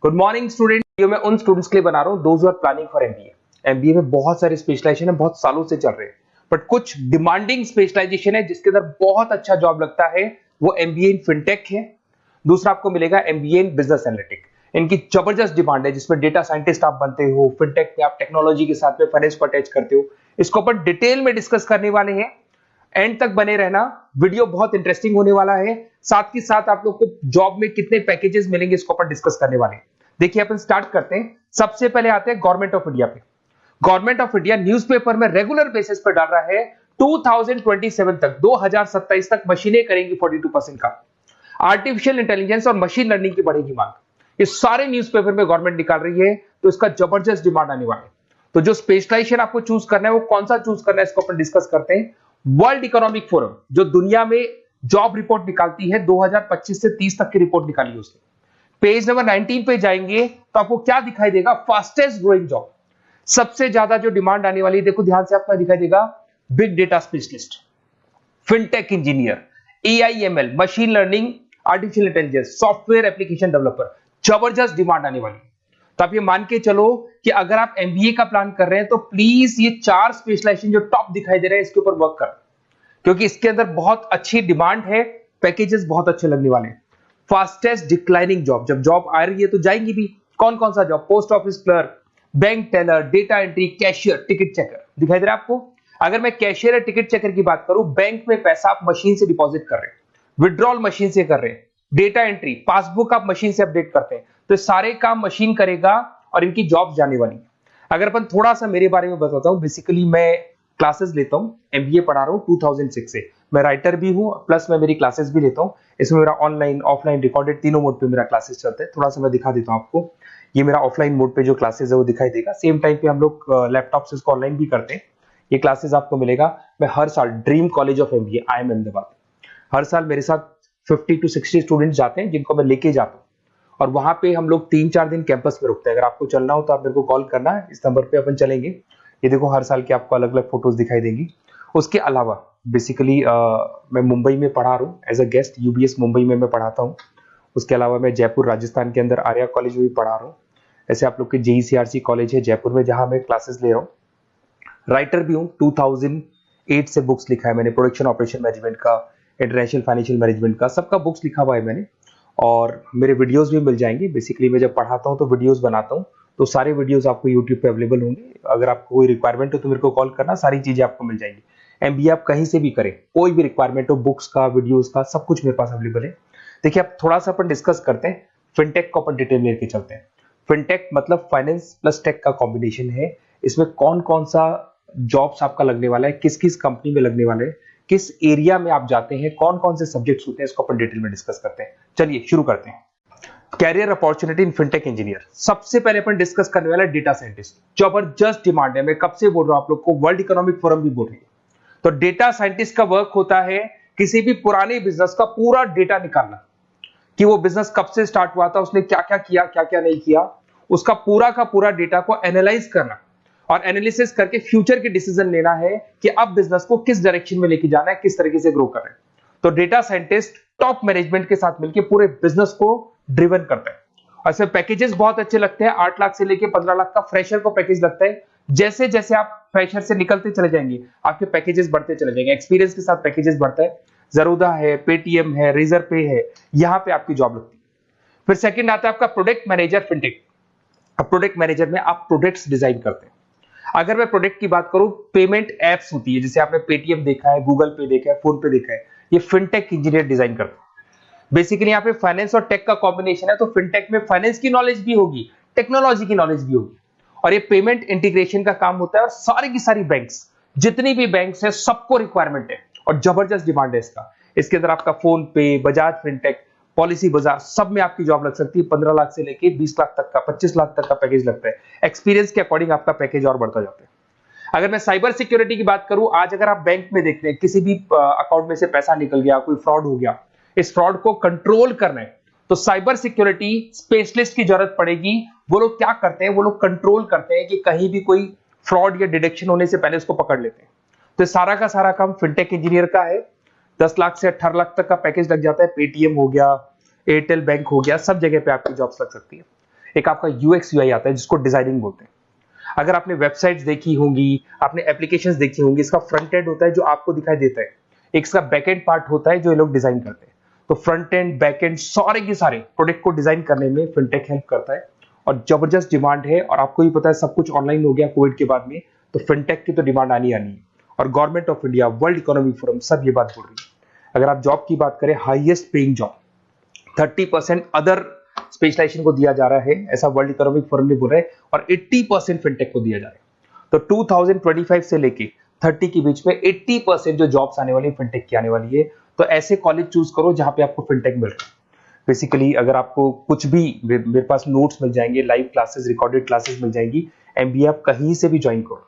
Good morning student. Video मैं उन students के लिए बना रहा हूं those are planning for MBA. MBA में बहुत सारे स्पेशलाइजेशन है, बहुत सालों से चल रहे हैं, बट कुछ डिमांडिंग स्पेशलाइजेशन है जिसके अंदर बहुत अच्छा जॉब लगता है, वो एमबीए इन फिनटेक है। दूसरा आपको मिलेगा एमबीए इन बिजनेस एनालिटिक। इनकी जबरदस्त डिमांड है, जिसमें डेटा साइंटिस्ट आप बनते हो, फिनटेक में आप टेक्नोलॉजी के साथ में फाइनेंस को अटैच करते हो। इसको अपन डिटेल में डिस्कस करने वाले हैं, एंड तक बने रहना, वीडियो बहुत इंटरेस्टिंग होने वाला है। साथ ही साथ आप लोग को जॉब में कितने पैकेजेस मिलेंगे इसको अपन डिस्कस करने वाले हैं। देखिए अपन स्टार्ट करते हैं। सबसे पहले आते हैं गवर्नमेंट ऑफ इंडिया पे। गवर्नमेंट ऑफ इंडिया न्यूज़पेपर में रेगुलर बेसिस पर डाल रहा है 2027 तक, 2027 तक मशीनें करेंगी 42% का। आर्टिफिशियल इंटेलिजेंस और मशीन लर्निंग की बढ़ेगी मांग। ये सारे न्यूज़पेपर में गवर्नमेंट निकाल रही है, तो इसका जबरदस्त डिमांड आने वाला है। तो जो स्पेशलाइजेशन आपको चूज करना है वो कौन सा चूज करना है इसको अपन डिस्कस करते हैं। वर्ल्ड इकोनॉमिक फोरम जो दुनिया में जॉब रिपोर्ट निकालती है, 2025 से 30 तक की रिपोर्ट निकाली है उसने। पेज नंबर 19 पे जाएंगे तो आपको क्या दिखाई देगा, फास्टेस्ट ग्रोइंग जॉब, सबसे ज्यादा जो डिमांड आने वाली है, देखो ध्यान से, आपका दिखाई देगा big data specialist, fintech engineer, AIML, machine learning, artificial intelligence, software application developer. जबरदस्त डिमांड आने वाली है। तो आप ये मान के चलो कि अगर आप एमबीए का प्लान कर रहे हैं तो प्लीज ये 4 स्पेशलाइजेशन जो टॉप दिखाई दे रहे हैं इसके ऊपर वर्क कर, क्योंकि इसके अंदर बहुत अच्छी डिमांड है, पैकेजेस बहुत अच्छे लगने वाले हैं। फास्टेस्ट डिक्लाइनिंग जॉब, जब जॉब आ रही है तो जाएंगी भी। कौन कौन सा job? Post office clerk, bank teller, data entry, cashier, ticket checker. दिखाई दे रहा है आपको? अगर मैं कैशियर या टिकट चेकर की बात करूं, बैंक में पैसा आप मशीन से डिपॉजिट कर रहे हैं, विड्रॉल मशीन से कर रहे हैं, डेटा एंट्री, पासबुक आप मशीन से अपडेट करते हैं, तो सारे काम मशीन करेगा और इनकी जॉब जाने वाली है। अगर अपन थोड़ा सा मेरे बारे में बताता हूं, बेसिकली मैं क्लासेस लेता हूं, एमबीए पढ़ा रहा हूं 2006 से। मैं राइटर भी हूं, प्लस मैं मेरी क्लासेस भी लेता हूं। इसमें मेरा ऑनलाइन ऑफलाइन रिकॉर्डेड तीनों मोड पे मेरा क्लासेस चलता है। थोड़ा सा मैं दिखा देता हूं आपको। ये मेरा ऑफलाइन मोड पे जो क्लासेस है वो दिखाई देगा। सेम टाइम पे हम लोग लैपटॉप से इसको ऑनलाइन भी करते हैं। ये क्लासेस आपको मिलेगा। मैं हर साल dream college of MBA IIM Ahmedabad, हर साल मेरे साथ 50 to 60 स्टूडेंट्स जाते हैं, जिनको मैं लेके जाता हूँ, और वहां पे हम लोग 3-4 दिन कैंपस में रुकते हैं। अगर आपको चलना हो तो आप मेरे को कॉल करना है, इस नंबर पे अपन चलेंगे। ये देखो हर साल की आपको अलग अलग फोटोज दिखाई देंगी। उसके अलावा बेसिकली मैं मुंबई में पढ़ा रहा हूँ as a guest, UBS Mumbai में मैं पढ़ाता हूँ। उसके अलावा मैं जयपुर राजस्थान के अंदर आर्या कॉलेज में भी पढ़ा रहा हूँ। ऐसे आप लोग के JECRC कॉलेज है जयपुर में, जहां मैं क्लासेस ले रहा हूँ। राइटर भी हूँ, 2008 से बुक्स लिखा है मैंने, प्रोडक्शन ऑपरेशन मैनेजमेंट का, इंटरनेशनल फाइनेंशियल मैनेजमेंट का, सबका बुक्स लिखा हुआ है मैंने। और मेरे वीडियोस भी मिल जाएंगे। बेसिकली मैं जब पढ़ाता हूँ तो वीडियोस बनाता हूँ, तो सारे वीडियोस आपको यूट्यूब पे अवेलेबल होंगे। अगर आपको कोई रिक्वायरमेंट हो तो मेरे को कॉल करना, सारी चीजें आपको मिल जाएंगी। एमबीए आप कहीं से भी करें, कोई भी रिक्वायरमेंट हो, बुक्स का, वीडियोस का, सब कुछ मेरे पास अवेलेबल है। देखिए अब थोड़ा सा अपन डिस्कस करते हैं। फिनटेक को अपन डिटेल लेके चलते हैं। फिनटेक मतलब फाइनेंस प्लस टेक का कॉम्बिनेशन है। इसमें कौन कौन सा जॉब्स आपका लगने वाला है, किस किस कंपनी में लगने वाले हैं, किस एरिया में आप जाते हैं, कौन कौन से सब्जेक्ट्स होते हैं, इसको अपन डिटेल में डिस्कस करते हैं। चलिए शुरू करते हैं। Career opportunity in fintech engineer. सबसे पहले अपन डिस्कस करने वाला है डेटा साइंटिस्ट। जबरदस्त डिमांड है, मैं कब से बोल रहा हूं आप लोग को, वर्ल्ड इकोनॉमिक फोरम भी बोल रही है। तो डेटा साइंटिस्ट का वर्क होता है किसी भी पुराने बिजनेस का पूरा डेटा निकालना, कि वो बिजनेस कब से स्टार्ट हुआ था, उसने क्या क्या किया, क्या क्या नहीं किया, उसका पूरा का पूरा डेटा को एनालाइज करना और एनालिसिस करके फ्यूचर के डिसीजन लेना है कि अब बिजनेस को किस डायरेक्शन में लेके जाना है, किस तरीके से ग्रो कर रहे हैं। तो डेटा साइंटिस्ट टॉप मैनेजमेंट के साथ मिलकर पूरे बिजनेस को ड्रिवन करता है। और इसमें पैकेजेस बहुत अच्छे लगते हैं। 8 लाख से लेके 15 लाख का फ्रेशर को पैकेज लगता है। जैसे जैसे आप फ्रेशर से निकलते चले जाएंगे, आपके पैकेजेस बढ़ते चले जाएंगे, एक्सपीरियंस के साथ पैकेजेस बढ़ता है। जरूदा है, पेटीएम है, रेजर पे है, यहां पे आपकी जॉब लगती है। फिर सेकंड आता है आपका प्रोडक्ट मैनेजर फिनटेक। अब प्रोडक्ट मैनेजर में आप प्रोडक्ट्स डिजाइन करते हैं। अगर मैं प्रोडक्ट की बात करूं, पेमेंट एप्स होती है, जैसे आपने पेटीएम देखा है, गूगल पे देखा है, फोन पे देखा है, ये फिनटेक इंजीनियर डिजाइन करते हैं। बेसिकली यहाँ पे फाइनेंस और टेक का कॉम्बिनेशन है, तो फिनटेक में फाइनेंस की नॉलेज भी होगी, टेक्नोलॉजी की नॉलेज भी होगी, और ये पेमेंट इंटीग्रेशन का काम होता है। और सारी की सारी बैंक्स, जितनी भी बैंक्स है, सबको रिक्वायरमेंट है और जबरदस्त डिमांड है इसका। इसके अंदर आपका फोन पे, बजाज फिनटेक, पॉलिसी बाजार, सब में आपकी जॉब लग सकती है। 15 लाख से लेके 20 लाख तक का, 25 लाख तक का पैकेज लगता है। एक्सपीरियंस के अकॉर्डिंग आपका पैकेज और बढ़ता जाता है। अगर मैं साइबर सिक्योरिटी की बात करूं, आज अगर आप बैंक में देखते हैं किसी भी अकाउंट में से पैसा निकल गया, कोई फ्रॉड हो गया, इस फ्रॉड को कंट्रोल करना है तो साइबर सिक्योरिटी स्पेशलिस्ट की जरूरत पड़ेगी। वो लोग क्या करते हैं, वो लोग कंट्रोल करते हैं कि कहीं भी कोई फ्रॉड या डिटेक्शन होने से पहले उसको पकड़ लेते हैं। तो सारा का सारा काम फिनटेक इंजीनियर का है। 10 लाख से 18 लाख तक का पैकेज लग जाता है। पेटीएम हो गया, एयरटेल बैंक हो गया, सब जगह पे आपकी जॉब्स लग सकती है। एक आपका यूएक्स यूआई आता है जिसको डिजाइनिंग बोलते हैं। अगर आपने वेबसाइट्स देखी होंगी, आपने एप्लीकेशंस देखी होंगी, इसका फ्रंट एंड होता है जो आपको दिखाई देता है, एक इसका बैक एंड पार्ट होता है जो ये लोग डिजाइन करते हैं। तो फ्रंट एंड बैक एंड सारे के सारे प्रोडक्ट को डिजाइन करने में फिनटेक हेल्प करता है और जबरदस्त डिमांड है। और आपको भी पता है सब कुछ ऑनलाइन हो गया कोविड के बाद में, तो फिनटेक की तो डिमांड आनी है। और government of India, world economic forum सब ये बात बोल रही है। अगर आप जॉब की बात करें, highest paying job 30% other specialization को दिया जा रहा है, ऐसा वर्ल्ड इकोनॉमिक फोरम ने बोला है, और 80% फिनटेक को दिया जा रहा है। तो 2025 से लेके 30 के बीच में 80% जो जॉब्स आने वाली है फिनटेक की आने वाली है। तो ऐसे कॉलेज चूज करो जहां पे आपको फिनटेक मिल रहा है। बेसिकली अगर आपको कुछ भी, मेरे पास नोट्स मिल जाएंगे, लाइव क्लासेस, रिकॉर्डेड क्लासेस मिल जाएंगी, एमबीए आप कहीं से भी ज्वाइन करो।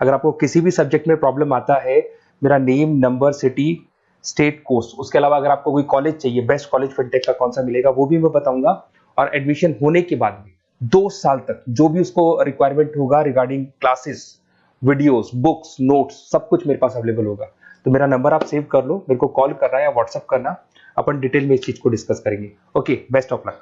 अगर आपको किसी भी सब्जेक्ट में प्रॉब्लम आता है, मेरा name, number, city, state, course, उसके अलावा अगर आपको कोई कॉलेज चाहिए, बेस्ट कॉलेज फिनटेक का कौन सा मिलेगा वो भी मैं बताऊंगा। और एडमिशन होने के बाद भी 2 साल तक जो भी उसको रिक्वायरमेंट होगा regarding classes, videos, books, notes, सब कुछ मेरे पास अवेलेबल होगा। तो मेरा नंबर आप सेव कर लो, मेरे को कॉल करना या व्हाट्सएप करना, अपन डिटेल में इस चीज को डिस्कस करेंगे। Okay, best of luck.